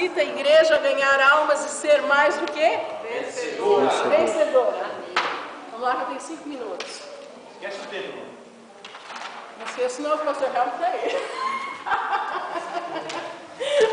capacita a igreja a ganhar almas e ser mais do que? Vencedora. Vamos lá, que eu tenho 5 minutos. Esquece o dedo. Não esqueça não, que o pastor Helmut está aí.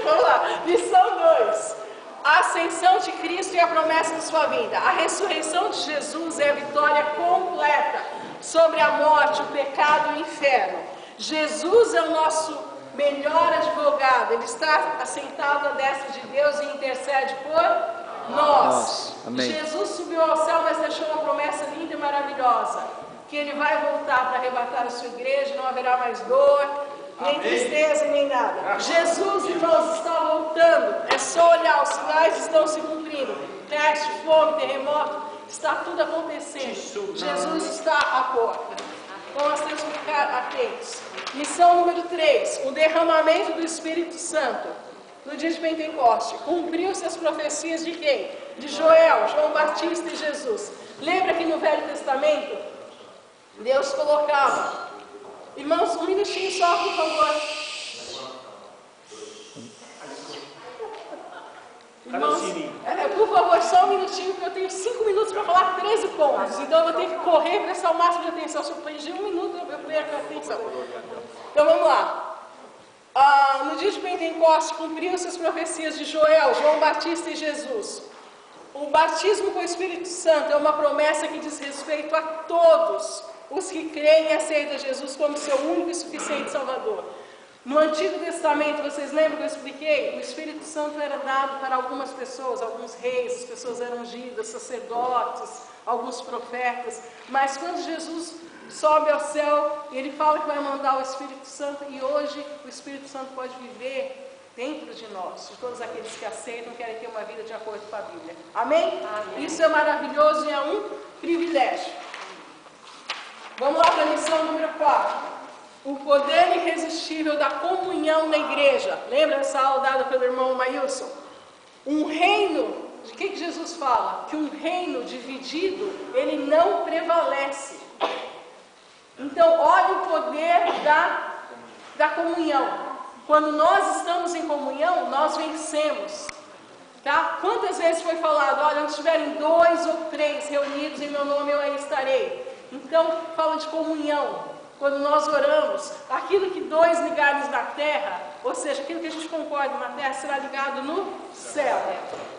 Vamos lá. Lição 2. A ascensão de Cristo e a promessa de sua vinda. A ressurreição de Jesus é a vitória completa sobre a morte, o pecado e o inferno. Jesus é o nosso melhor advogado. Ele está assentado à destra de Deus e intercede por nós. Amém. Jesus subiu ao céu, mas deixou uma promessa linda e maravilhosa, que Ele vai voltar para arrebatar a sua igreja, não haverá mais dor, nem tristeza, nem nada. Jesus, irmãos, está voltando. É só olhar, os sinais estão se cumprindo. Peste, fome, terremoto, está tudo acontecendo. Jesus está à porta. Então nós temos que ficar atentos. Lição número 3. O derramamento do Espírito Santo no dia de Pentecoste. Cumpriu-se as profecias de quem? De Joel, João Batista e Jesus. Lembra que no Velho Testamento Deus colocava... Irmãos, um minutinho só, por favor. Irmãos, por favor, só um minutinho, porque eu tenho 5 minutos para falar 13 pontos. Então eu vou ter que correr e prestar o máximo de atenção. Se eu perder 1 minuto, eu perco a atenção. Então vamos lá. No dia de Pentecostes, cumpriram-se as profecias de Joel, João Batista e Jesus. O batismo com o Espírito Santo é uma promessa que diz respeito a todos os que creem e aceitam Jesus como seu único e suficiente Salvador. No Antigo Testamento, vocês lembram que eu expliquei? O Espírito Santo era dado para algumas pessoas, alguns reis, as pessoas eram ungidas, sacerdotes, alguns profetas. Mas quando Jesus sobe ao céu, ele fala que vai mandar o Espírito Santo, e hoje o Espírito Santo pode viver dentro de nós, de todos aqueles que aceitam, querem ter uma vida de acordo com a Bíblia. Amém? Amém. Isso é maravilhoso e é um privilégio. Vamos lá para a lição número 4. O poder irresistível da comunhão na igreja. Lembra essa aula dada pelo irmão Maílson? Um reino, de que Jesus fala? Que um reino dividido, ele não prevalece. Então, olha o poder da comunhão. Quando nós estamos em comunhão, nós vencemos. Tá? Quantas vezes foi falado, olha, onde estiverem 2 ou 3 reunidos em meu nome, eu aí estarei. Então, fala de comunhão. Quando nós oramos, aquilo que 2 ligados na terra, ou seja, aquilo que a gente concorda na terra, será ligado no céu.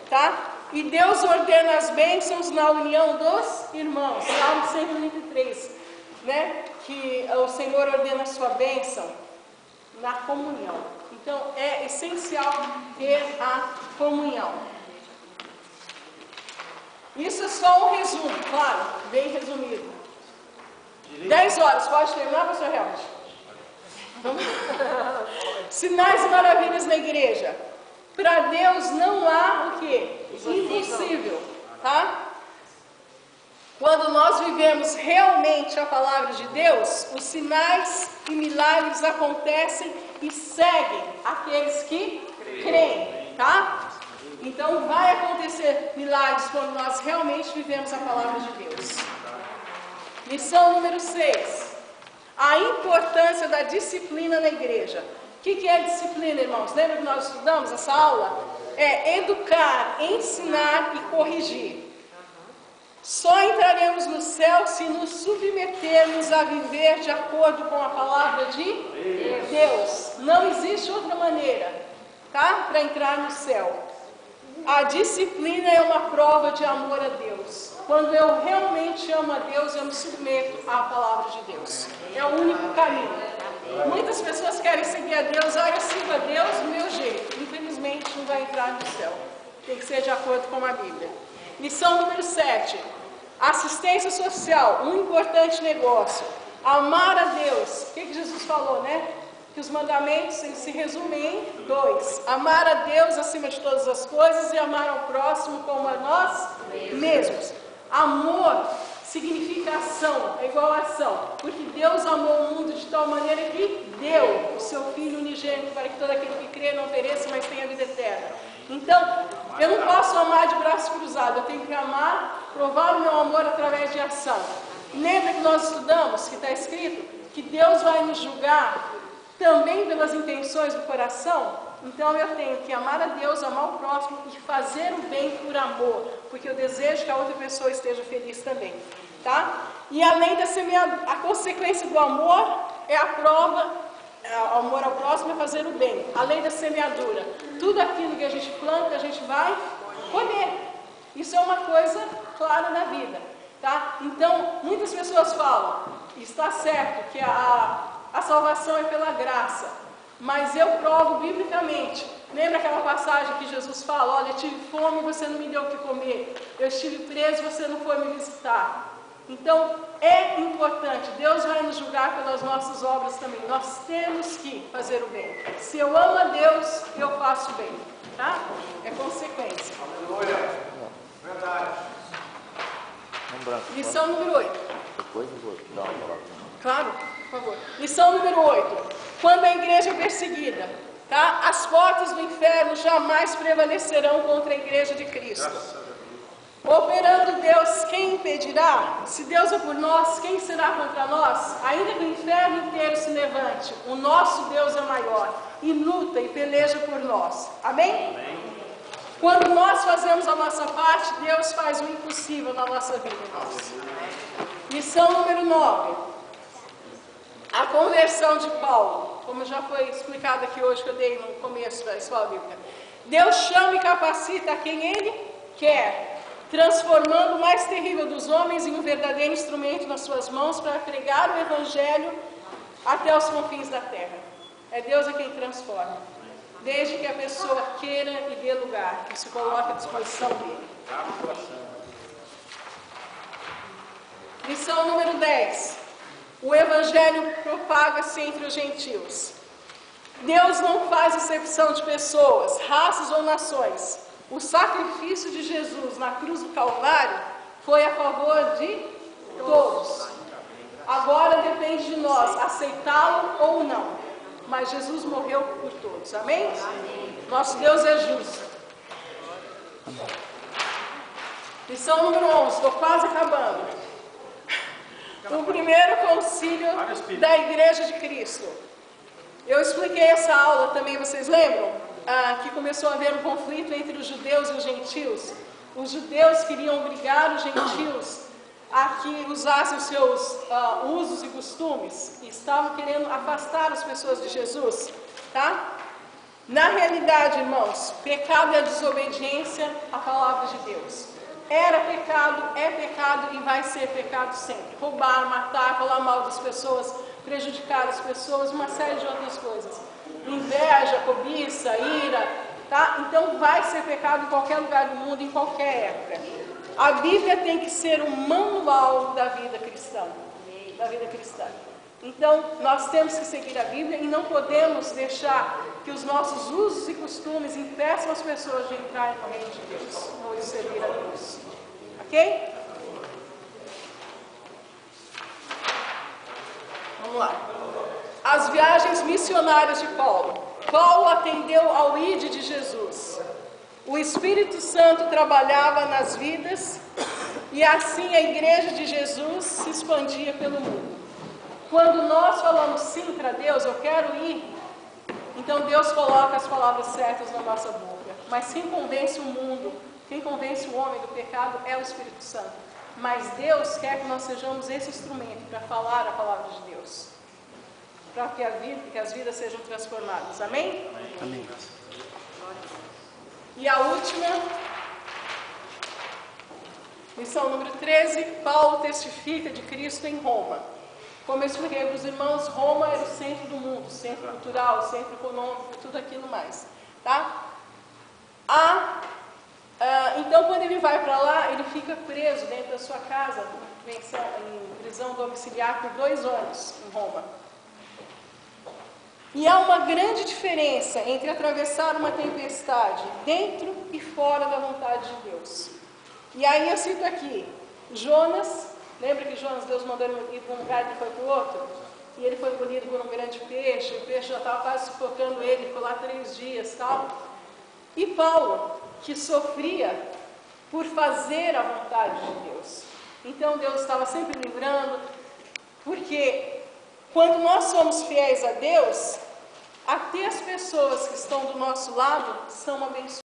Tá? E Deus ordena as bênçãos na união dos irmãos. Salmo 123, né? Que o Senhor ordena a sua bênção na comunhão. Então, é essencial ter a comunhão. Isso é só um resumo, claro, bem resumido. 10 horas, pode terminar, pastor Helmut? Sinais e maravilhas na igreja. Para Deus não há o quê? Impossível. Tá? Quando nós vivemos realmente a palavra de Deus, os sinais e milagres acontecem e seguem aqueles que creem. Tá? Então vai acontecer milagres quando nós realmente vivemos a palavra de Deus. Lição número 6. A importância da disciplina na igreja. O que é disciplina, irmãos? Lembra que nós estudamos essa aula? É educar, ensinar e corrigir. Só entraremos no céu se nos submetermos a viver de acordo com a palavra de Deus. Não existe outra maneira, tá? Para entrar no céu. A disciplina é uma prova de amor a Deus. Quando eu realmente amo a Deus, eu me submeto à palavra de Deus. É o único caminho. Muitas pessoas querem seguir a Deus, eu sigo a Deus do meu jeito. Infelizmente, não vai entrar no céu. Tem que ser de acordo com a Bíblia. Lição número 7. Assistência social, um importante negócio. Amar a Deus. O que Jesus falou, né? Que os mandamentos se resumem em 2. Amar a Deus acima de todas as coisas e amar ao próximo como a nós mesmos. Amor significa ação, é igual a ação. Porque Deus amou o mundo de tal maneira que deu o seu Filho unigênito para que todo aquele que crê não pereça, mas tenha vida eterna. Então, eu não posso amar de braço cruzado, eu tenho que amar, provar o meu amor através de ação. Lembra que nós estudamos, que está escrito, que Deus vai nos julgar também pelas intenções do coração? Então eu tenho que amar a Deus, amar o próximo e fazer o bem por amor, porque eu desejo que a outra pessoa esteja feliz também, tá? E além da semeadura, a consequência do amor é a prova, o amor ao próximo é fazer o bem. Além da semeadura, tudo aquilo que a gente planta, a gente vai colher. Isso é uma coisa clara na vida, tá? Então, muitas pessoas falam, está certo que a salvação é pela graça, mas eu provo biblicamente. Lembra aquela passagem que Jesus fala, olha, eu tive fome e você não me deu o que comer, eu estive preso e você não foi me visitar. Então, é importante, Deus vai nos julgar pelas nossas obras também, nós temos que fazer o bem. Se eu amo a Deus, eu faço o bem, tá? É consequência. Aleluia, verdade. Lição número 8. Depois eu vou dar uma palavra. Claro, por favor. Lição número 8. Quando a igreja é perseguida, tá? As portas do inferno jamais prevalecerão contra a igreja de Cristo. Operando Deus, quem impedirá? Se Deus é por nós, quem será contra nós? Ainda que o inferno inteiro se levante, o nosso Deus é maior e luta e peleja por nós. Amém? Amém. Quando nós fazemos a nossa parte, Deus faz o impossível na nossa vida. Lição número 9. A conversão de Paulo. Como já foi explicado aqui hoje, que eu dei no começo da escola bíblica. Deus chama e capacita a quem Ele quer, transformando o mais terrível dos homens em um verdadeiro instrumento nas suas mãos para pregar o Evangelho até os confins da terra. É Deus quem transforma, desde que a pessoa queira e dê lugar, que se coloque à disposição dele. Lição número 10. O Evangelho propaga-se entre os gentios. Deus não faz acepção de pessoas, raças ou nações. O sacrifício de Jesus na cruz do Calvário foi a favor de todos. Agora depende de nós aceitá-lo ou não. Mas Jesus morreu por todos. Amém? Amém. Nosso Deus é justo. Lição número 11. Estou quase acabando. O primeiro concílio da Igreja de Cristo. Eu expliquei essa aula também, vocês lembram? Que começou a haver um conflito entre os judeus e os gentios. Os judeus queriam obrigar os gentios a que usassem os seus usos e costumes, e estavam querendo afastar as pessoas de Jesus, tá? Na realidade, irmãos, pecado é a desobediência à palavra de Deus. Era pecado, é pecado e vai ser pecado sempre. Roubar, matar, falar mal das pessoas, prejudicar as pessoas, uma série de outras coisas. Inveja, cobiça, ira, tá? Então vai ser pecado em qualquer lugar do mundo, em qualquer época. A Bíblia tem que ser um manual da vida cristã. Então, nós temos que seguir a Bíblia e não podemos deixar que os nossos usos e costumes impeçam as pessoas de entrar no reino de Deus, ou de servir a Deus. Ok? Vamos lá. As viagens missionárias de Paulo. Paulo atendeu ao ID de Jesus. O Espírito Santo trabalhava nas vidas e assim a igreja de Jesus se expandia pelo mundo. Quando nós falamos sim para Deus, eu quero ir, então Deus coloca as palavras certas na nossa boca. Mas quem convence o mundo, quem convence o homem do pecado é o Espírito Santo. Mas Deus quer que nós sejamos esse instrumento para falar a palavra de Deus, para que as vidas sejam transformadas. Amém? Amém. E a última, lição número 13, Paulo testifica de Cristo em Roma. Como eu expliquei para os irmãos, Roma era o centro do mundo, centro cultural, centro econômico, tudo aquilo mais. Tá? Então, quando ele vai para lá, ele fica preso dentro da sua casa, em prisão domiciliar por 2 anos em Roma. E há uma grande diferença entre atravessar uma tempestade dentro e fora da vontade de Deus. E aí eu cito aqui, Jonas, lembra que Jonas, Deus mandou ele ir para um lugar e ele foi para o outro? E ele foi engolido por um grande peixe, o peixe já estava quase sufocando ele, ficou lá 3 dias, tal. E Paulo, que sofria por fazer a vontade de Deus. Então Deus estava sempre livrando, porque quando nós somos fiéis a Deus, até as pessoas que estão do nosso lado são abençoadas.